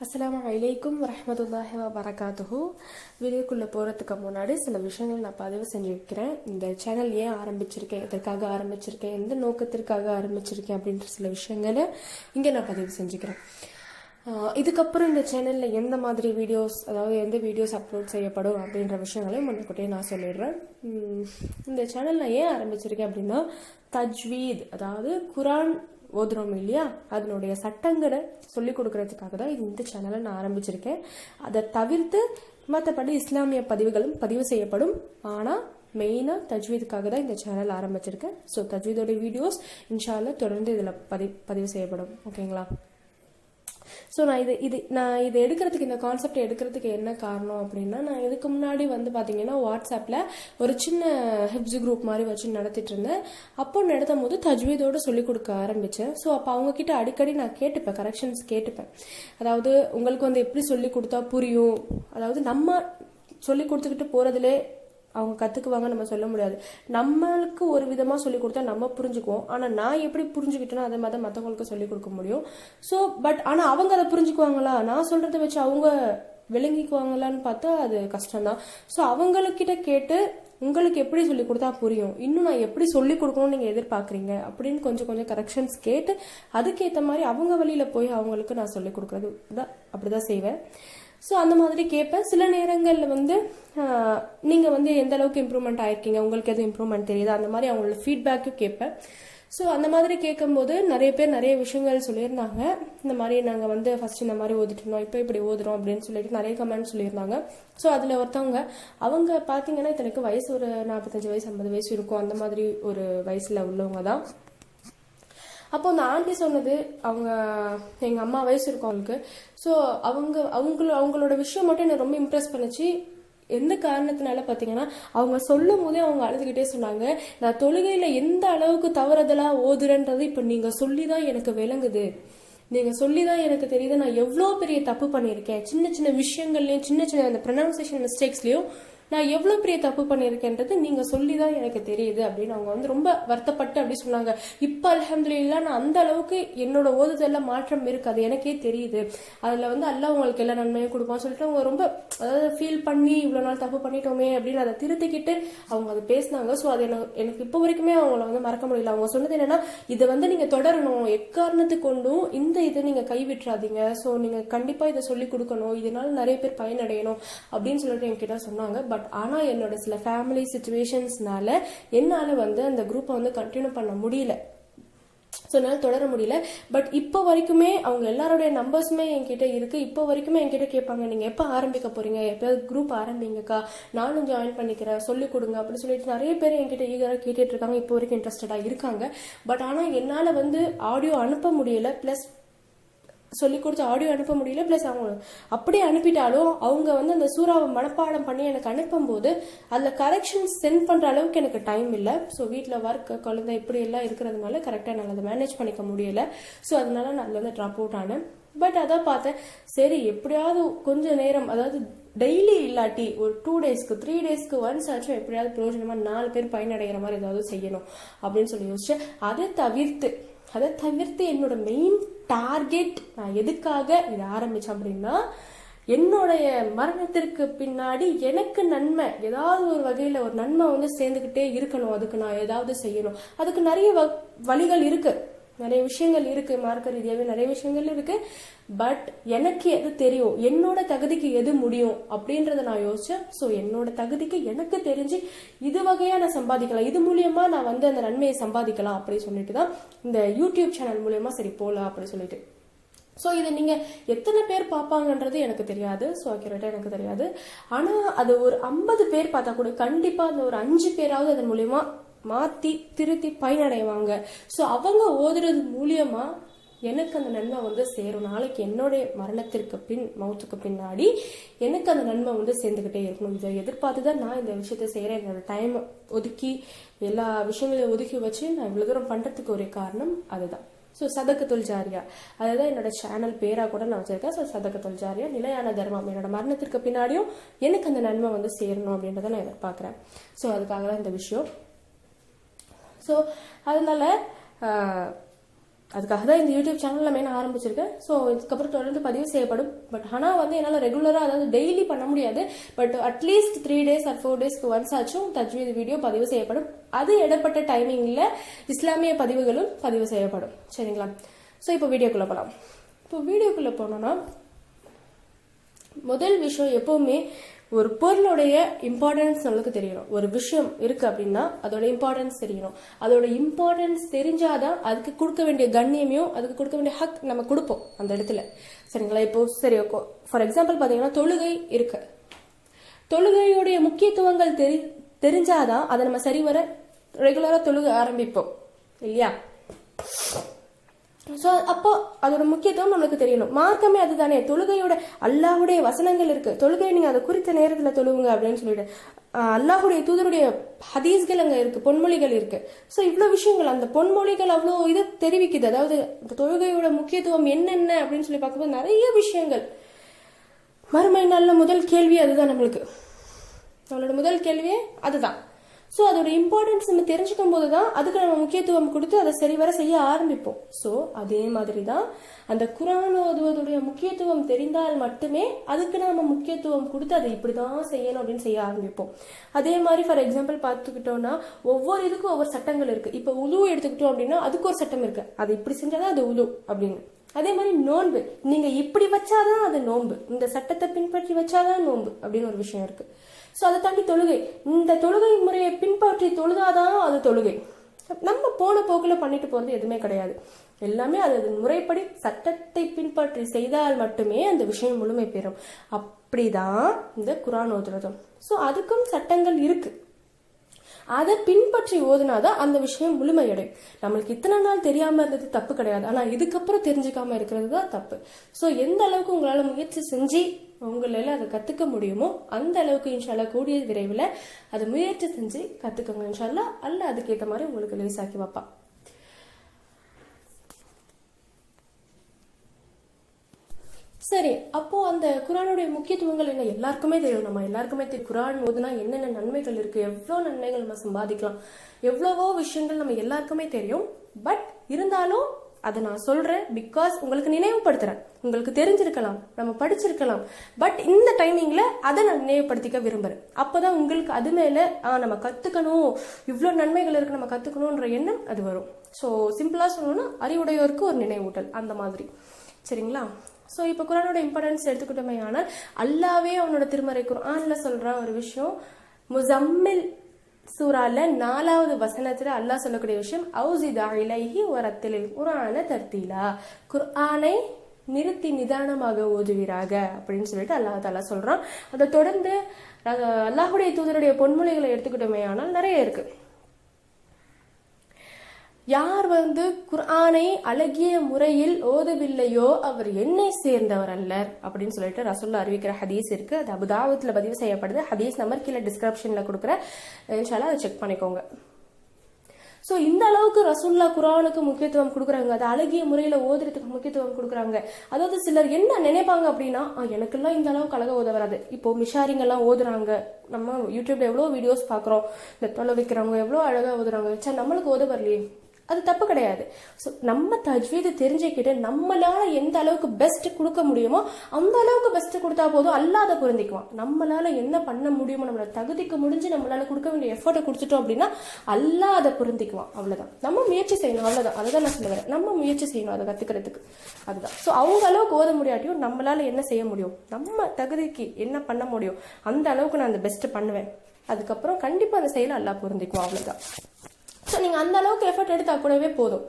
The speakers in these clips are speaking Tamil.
அஸ்ஸலாமு அலைக்கும் வரஹ்மத்துல்லாஹி வபரகாத்துஹு. வீடியோக்குள்ளே போகிறதுக்கு முன்னாடி சில விஷயங்கள் நான் பதிவு செஞ்சு வைக்கிறேன். இந்த சேனல் ஏன் ஆரம்பிச்சிருக்கேன், எதற்காக ஆரம்பிச்சிருக்கேன், எந்த நோக்கத்திற்காக ஆரம்பிச்சிருக்கேன் அப்படின்ற சில விஷயங்களை இங்கே நான் பதிவு செஞ்சுக்கிறேன். இதுக்கப்புறம் இந்த சேனலில் எந்த மாதிரி வீடியோஸ், அதாவது எந்த வீடியோஸ் அப்லோட் செய்யப்படும் அப்படின்ற விஷயங்களையும் முன்னக்கூட்டியே நான் சொல்லிடுறேன். இந்த சேனல் நான் ஏன் ஆரம்பிச்சிருக்கேன் அப்படின்னா, தஜ்வீத், அதாவது குரான் ஓதுறோம் இல்லையா, அதனுடைய சட்டங்களை சொல்லிக் கொடுக்கறதுக்காக தான் இந்த சேனலை நான் ஆரம்பிச்சிருக்கேன். அதை தவிர்த்து மற்றபடி இஸ்லாமிய பதிவுகளும் பதிவு செய்யப்படும். ஆனால் மெயினாக தஜ்வீதுக்காக தான் இந்த சேனல் ஆரம்பிச்சிருக்கேன். ஸோ தஜ்வீதோட வீடியோஸ் இன்ஷா அல்லாஹ் தொடர்ந்து இதில் பதிவு செய்யப்படும். ஓகேங்களா? ஸோ நான் இதை எடுக்கிறதுக்கு, இந்த கான்செப்ட் எடுக்கிறதுக்கு என்ன காரணம் அப்படின்னா, நான் இதுக்கு முன்னாடி பார்த்தீங்கன்னா வாட்ஸ்அப்பில் ஒரு சின்ன ஹிப்ஸ் குரூப் மாதிரி வச்சு நடத்திட்டு இருந்தேன். அப்போ நடத்தும் போது தஜ்வீதோடு சொல்லிக் கொடுக்க ஆரம்பித்தேன். ஸோ அப்போ அவங்கக்கிட்ட அடிக்கடி நான் கேட்டுப்பேன், கரெக்ஷன்ஸ் கேட்டுப்பேன். அதாவது உங்களுக்கு எப்படி சொல்லி கொடுத்தா புரியும், அதாவது நம்ம சொல்லி கொடுத்துக்கிட்டு போகிறதுலே அவங்க கற்றுக்குவாங்க நம்ம சொல்ல முடியாது. நம்மளுக்கு ஒரு விதமாக சொல்லி கொடுத்தா நம்ம புரிஞ்சுக்குவோம். ஆனால் நான் எப்படி புரிஞ்சுக்கிட்டேனோ அதே மாதிரி மற்றவங்களுக்கு சொல்லிக் கொடுக்க முடியும். ஸோ ஆனால் அவங்க அதை புரிஞ்சுக்குவாங்களா, நான் சொல்கிறத வச்சு அவங்க விளங்கிக்குவாங்களான்னு பார்த்தா அது கஷ்டம்தான். ஸோ அவங்கக்கிட்ட கேட்டு உங்களுக்கு எப்படி சொல்லி கொடுத்தா புரியும், இன்னும் நான் எப்படி சொல்லி கொடுக்கணும்னு நீங்கள் எதிர்பார்க்குறீங்க அப்படின்னு கொஞ்சம் கொஞ்சம் கரெக்ஷன்ஸ் கேட்டு அதுக்கேற்ற மாதிரி அவங்க வழியில் போய் அவங்களுக்கு நான் சொல்லிக் கொடுக்குறது தான், அப்படி தான் செய்வேன். ஸோ அந்த மாதிரி கேட்பேன். சில நேரங்களில் நீங்கள் எந்த அளவுக்கு இம்ப்ரூவ்மெண்ட் ஆயிருக்கீங்க, உங்களுக்கு எதுவும் இம்ப்ரூவ்மெண்ட் தெரியுதா, அந்த மாதிரி அவங்களோட ஃபீட்பேக்கும் கேட்பேன். ஸோ அந்த மாதிரி கேட்கும்போது நிறைய பேர் நிறைய விஷயங்கள் சொல்லியிருந்தாங்க. இந்த மாதிரி நாங்கள் ஃபர்ஸ்ட் இந்த மாதிரி ஓதிட்டு இருந்தோம், இப்போ இப்படி ஓதுறோம் அப்படின்னு சொல்லிட்டு நிறைய கமெண்ட் சொல்லியிருந்தாங்க. ஸோ அதில் ஒருத்தவங்க, அவங்க பார்த்தீங்கன்னா இத்தனைக்கு வயசு ஒரு 45 வயசு 50 வயசு இருக்கும், அந்த மாதிரி ஒரு வயசில் உள்ளவங்க தான். அப்போ அந்த ஆண்டி சொன்னது, அவங்க எங்கள் அம்மா வயசு இருக்கும் அவங்களுக்கு. ஸோ அவங்களோட விஷயம் மட்டும் என்னை ரொம்ப இம்ப்ரெஸ் பண்ணிச்சு. எந்த காரணத்தினால பார்த்தீங்கன்னா, அவங்க சொல்லும் போதே அவங்க அழுதுகிட்டே சொன்னாங்க, நான் தொழுகையில் எந்த அளவுக்கு தவறுதலாக ஓதுறேன்றது இப்போ நீங்கள் சொல்லி தான் எனக்கு விளங்குது, நீங்கள் சொல்லி தான் எனக்கு தெரியுது நான் எவ்வளோ பெரிய தப்பு பண்ணியிருக்கேன், சின்ன சின்ன விஷயங்கள்லையும் சின்ன சின்ன அந்த ப்ரொனவுன்சியேஷன் மிஸ்டேக்ஸ்லையும் நான் எவ்வளோ பெரிய தப்பு பண்ணியிருக்கேன்றது நீங்கள் சொல்லி தான் எனக்கு தெரியுது அப்படின்னு அவங்க ரொம்ப வருத்தப்பட்டு அப்படி சொன்னாங்க. இப்போ அல்ஹம்துலில்லாஹ் நான் அந்த அளவுக்கு என்னோட ஓதுதெல்லாம் மாற்றம் இருக்கு, அது எனக்கே தெரியுது. அதில் அல்லாஹ் உங்களுக்கு எல்லா நன்மையும் கொடுப்பான்னு சொல்லிட்டு அவங்க ரொம்ப ஃபீல் பண்ணி இவ்வளோ நாள் தப்பு பண்ணிட்டோமே அப்படின்னு அதை திருத்திக்கிட்டு அவங்க அதை பேசினாங்க. ஸோ அது எனக்கு இப்போ வரைக்குமே அவங்கள மறக்க முடியல. அவங்க சொன்னது என்னன்னா, இதை நீங்கள் தொடரணும், எக்காரணத்துக்கு கொண்டும் இந்த இதை நீங்கள் கைவிட்டுறாதீங்க. ஸோ நீங்கள் கண்டிப்பாக இதை சொல்லி கொடுக்கணும், இதனால நிறைய பேர் பயனடையணும் அப்படின்னு சொல்லிட்டு என்கிட்ட சொன்னாங்க. பட் ஆனால் என்னோட சில ஃபேமிலி சிச்சுவேஷன்ஸ்னால என்னால் அந்த குரூப்பை கண்டினியூ பண்ண முடியல. ஸோ என்னால் தொடர முடியல. பட் இப்போ வரைக்குமே அவங்க எல்லாருடைய நம்பர்ஸுமே என்கிட்ட இருக்குது. இப்போ வரைக்குமே என்கிட்ட கேட்பாங்க, நீங்கள் எப்போ ஆரம்பிக்க போகிறீங்க, எப்போயாவது குரூப் ஆரம்பிங்கக்கா, நானும் ஜாயின் பண்ணிக்கிறேன், சொல்லிக் கொடுங்க அப்படின்னு சொல்லிட்டு நிறைய பேர் என்கிட்ட ஈகராக கேட்டுட்டு இருக்காங்க. இப்போ வரைக்கும் இன்ட்ரெஸ்டடாக இருக்காங்க. பட் ஆனால் என்னால் ஆடியோ அனுப்ப முடியல, ப்ளஸ் சொல்லிக் கொடுத்து ஆடியோ அனுப்ப முடியல. ப்ளஸ் அவங்க அப்படியே அனுப்பிட்டாலும் அவங்க அந்த சூறாவை மனப்பாடம் பண்ணி எனக்கு அனுப்பும்போது அதில் கரெக்ஷன்ஸ் சென்ட் பண்ணுற அளவுக்கு எனக்கு டைம் இல்லை. ஸோ வீட்டில் ஒர்க், குழந்தை இப்படி எல்லாம் இருக்கிறதுனால கரெக்டாக நான் அதை மேனேஜ் பண்ணிக்க முடியல. ஸோ அதனால நான் அதில் ட்ராப் அவுட் ஆனேன். பட் அதான் பார்த்தேன், சரி எப்படியாவது கொஞ்சம் நேரம், அதாவது டெய்லி இல்லாட்டி ஒரு 2 டேஸ்க்கு 3 டேஸ்க்கு ஒன்ஸ் ஆச்சும் எப்படியாவது பிரயோஜனமாக 4 பேர் பயனடைகிற மாதிரி ஏதாவது செய்யணும் அப்படின்னு சொல்லி யோசிச்சேன். அதை தவிர்த்து என்னோட மெயின் டார்கெட், நான் எதுக்காக இதை ஆரம்பிச்சேன் அப்படின்னா, என்னுடைய மரணத்திற்கு பின்னாடி எனக்கு நன்மை, ஏதாவது ஒரு வகையில் ஒரு நன்மை சேர்ந்துக்கிட்டே இருக்கணும், அதுக்கு நான் ஏதாவது செய்யணும். அதுக்கு நிறைய வழிகள் இருக்கு, நிறைய விஷயங்கள் இருக்கு, மார்க்க ரீதியாகவே நிறைய விஷயங்கள் இருக்கு. பட் எனக்கு எது தெரியும், என்னோட தகுதிக்கு எது முடியும் அப்படின்றத நான் யோசிச்சேன். ஸோ என்னோட தகுதிக்கு எனக்கு தெரிஞ்சு இது வகையா நான் சம்பாதிக்கலாம், இது மூலியமா நான் அந்த நன்மையை சம்பாதிக்கலாம் அப்படின்னு சொல்லிட்டு தான் இந்த யூடியூப் சேனல் மூலியமா சரி போகலாம் அப்படின்னு சொல்லிட்டு. ஸோ இதை நீங்கள் எத்தனை பேர் பார்ப்பாங்கன்றது எனக்கு தெரியாது, ஸோ அக்யூரேட்டாக எனக்கு தெரியாது. ஆனால் அது ஒரு 50 பேர் பார்த்தா கூட கண்டிப்பாக அந்த ஒரு 5 பேராவது அதன் மூலயமா மாற்றி திருத்தி பயனடைவாங்க. ஸோ அவங்க ஓதுறது மூலியமா எனக்கு அந்த நன்மை சேரும். நாளைக்கு என்னுடைய மரணத்திற்கு மௌத்துக்கு பின்னாடி எனக்கு அந்த நன்மை சேர்ந்துக்கிட்டே இருக்கணும். இதை எதிர்பார்த்து தான் நான் இந்த விஷயத்த செய்கிறேன். என்னோட டைம் ஒதுக்கி எல்லா விஷயங்களையும் ஒதுக்கி வச்சு நான் இவ்வளோ தூரம் பண்ணுறதுக்கு ஒரே காரணம் அதுதான். ஸோ சதக்கத்துல் ஜாரியா, அதுதான் என்னோட சேனல் பேராக கூட நான் வச்சிருக்கேன். ஸோ சதக்கத்துல் ஜாரியா, நிலையான தர்மம், என்னோட மரணத்திற்கு பின்னாடியும் எனக்கு அந்த நன்மை சேரணும் அப்படின்றத நான் எதிர்பார்க்குறேன். ஸோ அதுக்காக தான் இந்த விஷயம். ஸோ அதனால அதுக்காக தான் இந்த யூடியூப் சேனலில் மெயினாக ஆரம்பிச்சிருக்கேன். ஸோ இதுக்கப்புறம் தொடர்ந்து பதிவு செய்யப்படும். பட் ஆனால் வந்து என்னால் ரெகுலராக, அதாவது டெய்லி பண்ண முடியாது. But at least 3 days or 4 days once ஆச்சும் தஜ்வீத் வீடியோ பதிவு செய்யப்படும். அது இடப்பட்ட டைமிங்கில் இஸ்லாமிய பதிவுகளும் பதிவு செய்யப்படும். சரிங்களா? ஸோ இப்போ வீடியோக்குள்ளே போகலாம். இப்போ வீடியோக்குள்ளே போனோன்னா முதல் விஷயம், எப்போவுமே ஒரு பொருளுடைய இம்பார்ட்டன்ஸ் நம்மளுக்கு தெரியணும். ஒரு விஷயம் இருக்கு அப்படின்னா அதோட இம்பார்ட்டன்ஸ் தெரியணும். அதோட இம்பார்ட்டன்ஸ் தெரிஞ்சாதான் அதுக்கு கொடுக்க வேண்டிய கண்ணியமையும் அதுக்கு கொடுக்க வேண்டிய ஹக் நம்ம கொடுப்போம் அந்த இடத்துல. சரிங்களா? இப்போ சரி, ஃபார் எக்ஸாம்பிள் பார்த்தீங்கன்னா தொழுகை இருக்கு. தொழுகையுடைய முக்கியத்துவங்கள் தெரிஞ்சாதான் அதை நம்ம சரிவர ரெகுலரா தொழுகை ஆரம்பிப்போம் இல்லையா? ஸோ அப்போ அதோட முக்கியத்துவம் நம்மளுக்கு தெரியணும். மார்க்கமே அதுதானே. தொழுகையோட அல்லாஹுடைய வசனங்கள் இருக்கு. தொழுகையை நீங்க அதை குறித்த நேரத்தில் தொழுவுங்க அப்படின்னு சொல்லிட்டு அல்லாஹுடைய தூதருடைய ஹதீஸ்கள் அங்கே இருக்கு, பொன்மொழிகள் இருக்கு. ஸோ இவ்வளோ விஷயங்கள், அந்த பொன்மொழிகள் அவ்வளோ இது தெரிவிக்குது. அதாவது இந்த தொழுகையோட முக்கியத்துவம் என்னென்ன அப்படின்னு சொல்லி பார்க்கும்போது நிறைய விஷயங்கள். மறுமை நல்ல முதல் கேள்வி அதுதான் நம்மளோட முதல் கேள்வியே அதுதான். ஸோ அதோட இம்பார்ட்டன்ஸ் நம்ம தெரிஞ்சுக்கும் போது தான் அதுக்கு நம்ம முக்கியத்துவம் கொடுத்து அதை சரிவர செய்ய ஆரம்பிப்போம். ஸோ அதே மாதிரி தான் அந்த குர்ஆன் ஓதுவதுடைய முக்கியத்துவம் தெரிந்தால் மட்டுமே அதுக்கு நம்ம முக்கியத்துவம் கொடுத்து அதை இப்படி தான் செய்யணும் அப்படின்னு செய்ய ஆரம்பிப்போம். அதே மாதிரி ஃபார் எக்ஸாம்பிள் பார்த்துக்கிட்டோம்னா ஒவ்வொரு இதுக்கும் ஒவ்வொரு சட்டங்கள் இருக்கு. இப்போ உது எடுத்துக்கிட்டோம் அப்படின்னா அதுக்கு ஒரு சட்டம் இருக்கு. அது இப்படி செஞ்சாதான் அது உது அப்படின்னு. அதே மாதிரி நோன்பு, நீங்க இப்படி வச்சாதான் அது நோன்பு, இந்த சட்டத்தை பின்பற்றி வச்சாதான் நோன்பு அப்படின்னு ஒரு விஷயம் இருக்கு. ஸோ அதை தாண்டி தொழுகை, இந்த தொழுகை முறையை பின்பற்றி தொழுதாதான் அது தொழுகை. நம்ம போன போக்கில் பண்ணிட்டு போறது எதுவுமே கிடையாது. எல்லாமே அது முறைப்படி சட்டத்தை பின்பற்றி செய்தால் மட்டுமே அந்த விஷயம் முழுமை பெறும். அப்படிதான் இந்த குர்ஆன் ஓதுறதும். ஸோ அதுக்கும் சட்டங்கள் இருக்கு. அதை பின்பற்றி ஓதுனாதான் அந்த விஷயம் முழுமையடையும். நம்மளுக்கு இத்தனை நாள் தெரியாம இருந்தது தப்பு கிடையாது. ஆனா இதுக்கப்புறம் தெரிஞ்சுக்காம இருக்கிறது தான் தப்பு. ஸோ எந்த அளவுக்கு உங்களால முயற்சி செஞ்சு உங்களால அதை கத்துக்க முடியுமோ அந்த அளவுக்கு இன்ஷால்லா கூடிய விரைவில் அதை முயற்சி செஞ்சு கத்துக்கோங்க. இன்ஷால்லா அல்ல அதுக்கேற்ற மாதிரி உங்களுக்கு லேசாக்கி வைப்பா. சரி, அப்போ அந்த குர்ஆனுடைய முக்கியத்துவங்கள் என்ன எல்லாருக்குமே தெரியும். நம்ம எல்லாருக்குமே தெரியும் குர்ஆன் ஓதுனா என்னென்ன நன்மைகள் இருக்கு, எவ்வளோ நன்மைகள் நம்ம சம்பாதிக்கலாம், எவ்வளவோ விஷயங்கள் நம்ம எல்லாருக்குமே தெரியும். பட் இருந்தாலும் அதை நான் சொல்றேன் பிகாஸ் உங்களுக்கு நினைவுபடுத்துறேன். உங்களுக்கு தெரிஞ்சிருக்கலாம், நம்ம படிச்சிருக்கலாம், பட் இந்த டைமிங்ல அதை நான் நினைவுபடுத்திக்க விரும்புறேன். அப்போதான் உங்களுக்கு அது மேல நம்ம கத்துக்கணும், இவ்வளோ நன்மைகள் இருக்கு நம்ம கத்துக்கணும்ன்ற எண்ணம் அது வரும். ஸோ சிம்பிளா சொல்லணும்னா அறிவுடையோருக்கு ஒரு நினைவூட்டல் அந்த மாதிரி. சரிங்களா? ஸோ இப்போ குர்ஆனோட இம்பார்ட்டன்ஸ் எடுத்துக்கிட்டோமே, ஆனால் அல்லாவே அவனோட திருமறை குர்ஆன்ல சொல்ற ஒரு விஷயம், முஸம்மில் சூரால 4வது வசனத்துல அல்லாஹ் சொல்லக்கூடிய விஷயம், ஔஸித் இலைஹி வரத்திலில் குர்ஆன தர்தீலா, குர்ஆனை நிறுத்தி நிதானமாக ஓதுவீராக அப்படின்னு சொல்லிட்டு அல்லாஹ் தஆலா சொல்றான். அதை தொடர்ந்து அல்லாஹுடைய தூதருடைய பொன்மொழிகளை எடுத்துக்கிட்டோமே ஆனால் நிறைய இருக்கு. யார் குர்ஆனை அழகிய முறையில் ஓதவில்லையோ அவர் என்னை சேர்ந்தவர் அல்லர் அப்படின்னு சொல்லிட்டு ரசூலுல்லாஹ் அறிவிக்கிற ஹதீஸ் இருக்கு. அது அபுதாவுத்ல பதிவு செய்யப்படுது. ஹதீஸ் நம்பர் கீழே டிஸ்கிரிப்ஷன்ல கொடுக்குற, இன்ஷால்லா அதை செக் பண்ணிக்கோங்க. ஸோ இந்த அளவுக்கு ரசூலுல்லாஹ் குர்ஆனுக்கு முக்கியத்துவம் கொடுக்குறாங்க, அது அழகிய முறையில ஓதுறதுக்கு முக்கியத்துவம் கொடுக்குறாங்க. அதாவது சிலர் என்ன நினைப்பாங்க அப்படின்னா, எனக்கெல்லாம் இந்த அளவுக்கு அழகா ஓத வராது. இப்போ மிஷாரிங்கெல்லாம் ஓதுறாங்க, நம்ம யூடியூப்ல எவ்வளோ வீடியோஸ் பார்க்குறோம், இந்த தொலை வைக்கிறவங்க எவ்வளோ அழகா ஓதுறாங்க. சரி, நம்மளுக்கு ஓத வரலையே, அது தப்பு கிடையாது. ஸோ நம்ம தஜ்வீது தெரிஞ்சுக்கிட்டு நம்மளால எந்த அளவுக்கு பெஸ்ட் கொடுக்க முடியுமோ அந்த அளவுக்கு பெஸ்ட் கொடுத்தா போதும், அல்லாத பொருந்திக்குவான். நம்மளால என்ன பண்ண முடியுமோ, நம்மளோட தகுதிக்கு முடிஞ்சு நம்மளால கொடுக்க வேண்டிய எஃபர்ட்டை கொடுத்துட்டோம் அப்படின்னா அல்லாத பொருந்திக்குவான். அவ்வளவுதான். நம்ம முயற்சி செய்யணும், அவ்வளவுதான். அதுதான் நான் சொல்ல வரேன். நம்ம முயற்சி செய்யணும் அதை கத்துக்கிறதுக்கு. அதுதான். ஸோ அவங்க அளவுக்கு ஓத முடியாட்டியும் நம்மளால என்ன செய்ய முடியும், நம்ம தகுதிக்கு என்ன பண்ண முடியும் அந்த அளவுக்கு நான் அந்த பெஸ்ட் பண்ணுவேன். அதுக்கப்புறம் கண்டிப்பா அந்த செயலை அல்லாஹ் பொருந்திக்குவான். அவ்வளவுதான். ஸோ நீங்கள் அந்த அளவுக்கு எஃபர்ட் எடுத்தா கூடவே போதும்.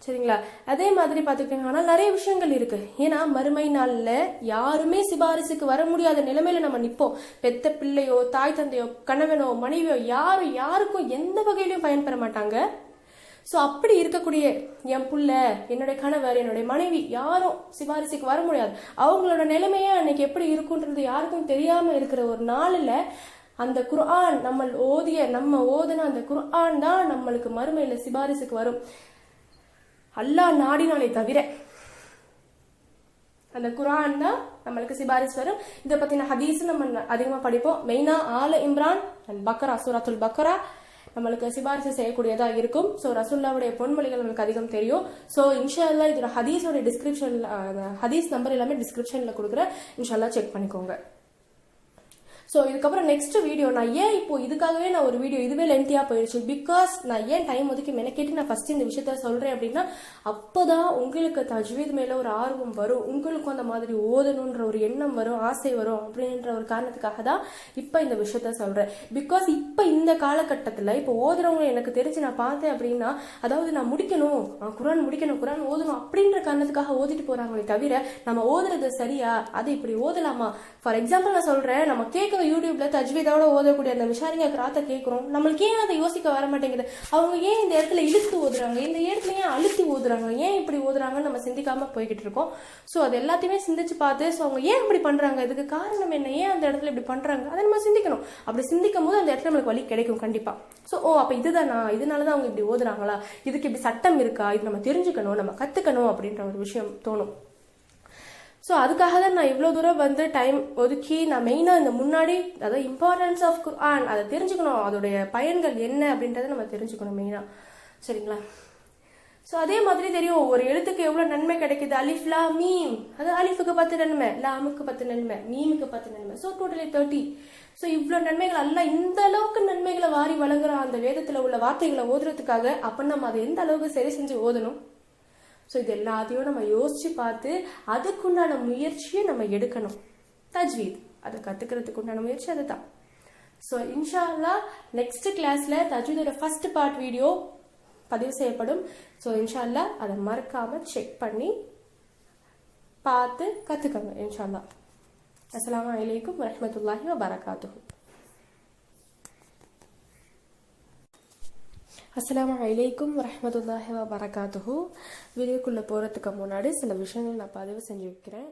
சரிங்களா? அதே மாதிரி பார்த்துக்கிட்டீங்கன்னா நிறைய விஷயங்கள் இருக்கு. ஏன்னா மறுமை நாளில் யாருமே சிபாரிசுக்கு வர முடியாத நிலைமையில நம்ம நிற்போம். பெத்த பிள்ளையோ, தாய் தந்தையோ, கணவனோ, மனைவியோ யாருக்கும் எந்த வகையிலையும் பயன்பெற மாட்டாங்க. ஸோ அப்படி இருக்கக்கூடிய என் புள்ள, என்னுடைய கணவர், என்னுடைய மனைவி யாரும் சிபாரிசுக்கு வர முடியாது. அவங்களோட நிலைமையே அன்னைக்கு எப்படி இருக்குன்றது யாருக்கும் தெரியாம இருக்கிற ஒரு நாளில் அந்த குர்ஆன் நம்ம ஓதுன அந்த குர்ஆன் தான் நம்மளுக்கு மறுமையில சிபாரிசுக்கு வரும். அல்லாஹ் நாடினாலே தவிர அந்த குர்ஆன் தான் நம்மளுக்கு சிபாரிசு வரும். இதை பத்தின ஹதீஸ் நம்ம அதிகமா படிப்போம். மெயினா ஆல இம்ரான், அல் பக்ரா, சூரத்துல் பக்ரா, நம்மளுக்கு சிபாரிசு செய்யக்கூடியதா இருக்கும். ஸோ ரசூல்லாவுடைய பொன்மொழிகள் நம்மளுக்கு அதிகம் தெரியும். ஸோ இன்ஷா அல்லாஹ் இதோட ஹதீஸோட டிஸ்கிரிப்ஷன்ல ஹதீஸ் நம்பர் எல்லாமே டிஸ்கிரிப்ஷன்ல கொடுக்குறேன், இன்ஷா அல்லாஹ் செக் பண்ணிக்கோங்க. ஸோ இதுக்கப்புறம் நெக்ஸ்ட் வீடியோ நான் ஏன் இப்போ இதுக்காகவே நான் ஒரு வீடியோ இதுவே லென்த்தியா போயிடுச்சு. பிகாஸ் நான் ஏன் டைம் ஒதுக்கி மெனக்கேட்டு நான் ஃபர்ஸ்ட் இந்த விஷயத்த சொல்றேன் அப்படின்னா, அப்போதான் உங்களுக்கு தஜ்வீத் மேல ஒரு ஆர்வம் வரும், உங்களுக்கும் அந்த மாதிரி ஓதணுன்ற ஒரு எண்ணம் வரும், ஆசை வரும் அப்படின்ற ஒரு காரணத்துக்காக தான் இப்போ இந்த விஷயத்த சொல்றேன். பிகாஸ் இப்போ இந்த காலகட்டத்தில் இப்போ ஓதுறவங்க எனக்கு தெரிஞ்சு நான் பார்த்தேன் அப்படின்னா, அதாவது நான் முடிக்கணும், குரான் முடிக்கணும், குரான் ஓதணும் அப்படின்ற காரணத்துக்காக ஓதிட்டு போறாங்களே தவிர நம்ம ஓதுறது சரியா, அது இப்படி ஓதலாமா. ஃபார் எக்ஸாம்பிள் நான் சொல்றேன், நம்ம கேட்க யூடியூப்ல தஜ்வீதோட ஓதக்கூடிய அந்த விஷாரிங்க கிராத்தை கேட்கிறோம், நம்மளுக்கு ஏன் அதை யோசிக்க வர மாட்டேங்குது. அவங்க ஏன் இந்த இடத்துல இழுத்து ஓதுறாங்க, இந்த இடத்துல ஏன் அழுத்தி ஓதுறாங்க, ஏன் இப்படி ஓதுறாங்கன்னு நம்ம சிந்திக்காம போய்கிட்டு இருக்கோம். ஸோ அது எல்லாத்தையுமே சிந்திச்சு பார்த்து, ஸோ அவங்க ஏன் இப்படி பண்றாங்க, இதுக்கு காரணம் என்ன, ஏன் அந்த இடத்துல இப்படி பண்றாங்க, அதை நம்ம சிந்திக்கணும். அப்படி சிந்திக்கும் போது அந்த இடத்துல நம்மளுக்கு வழி கிடைக்கும் கண்டிப்பா. ஸோ அப்ப இதுதானா, இதனாலதான் அவங்க இப்படி ஓதுறாங்களா, இதுக்கு இப்படி சட்டம் இருக்கா, இது நம்ம தெரிஞ்சுக்கணும், நம்ம கத்துக்கணும் அப்படின்ற ஒரு விஷயம் தோணும். ஸோ அதுக்காக தான் நான் இவ்வளோ தூரம் வந்து டைம் ஒதுக்கி நான் மெயினாக இந்த முன்னாடி அதாவது இம்பார்ட்டன்ஸ் ஆஃப் குர்ஆன் அதை தெரிஞ்சுக்கணும், அதோடைய பயன்கள் என்ன அப்படின்றத நம்ம தெரிஞ்சுக்கணும் மெயினாக. சரிங்களா. ஸோ அதே மாதிரி தெரியும் ஒரு எழுத்துக்கு எவ்வளோ நன்மை கிடைக்குது. அலிஃப் லா மீம், அது அலிஃபுக்கு 10 நன்மை, லாமுக்கு 10 நன்மை, மீமுக்கு 10 நன்மை, ஸோ டோட்டலி 30. ஸோ இவ்வளோ நன்மைகள் அல்ல இந்த அளவுக்கு நன்மைகளை வாரி வழங்குற அந்த வேதத்தில் உள்ள வார்த்தைகளை ஓதுறதுக்காக அப்போ நம்ம அதை எந்த அளவுக்கு சரி செஞ்சு ஓதணும். ஸோ இது எல்லாத்தையும் நம்ம யோசிச்சு பார்த்து அதுக்குண்டான முயற்சியை நம்ம எடுக்கணும். தஜ்வீத் அதை கத்துக்கிறதுக்கு உண்டான முயற்சி அதுதான். ஸோ இன்ஷா அல்லாஹ் நெக்ஸ்ட் கிளாஸ்ல தஜ்வீதோட ஃபர்ஸ்ட் பார்ட் வீடியோ பதிவு செய்யப்படும். ஸோ இன்ஷா அல்லாஹ் அதை மறக்காம செக் பண்ணி பார்த்து கத்துக்கோங்க இன்ஷா அல்லாஹ். அஸ்ஸலாமு அலைக்கும் வரஹ்மத்துல்லாஹி வபரகாத்துஹு. அஸ்ஸலாமு அலைக்கும் வரஹ்மத்துல்லாஹி வபரகாத்துஹு. வீடியோக்குள்ளே போகிறதுக்கு முன்னாடி சில விஷயங்கள் நான் பதிவு செஞ்சு வைக்கிறேன்.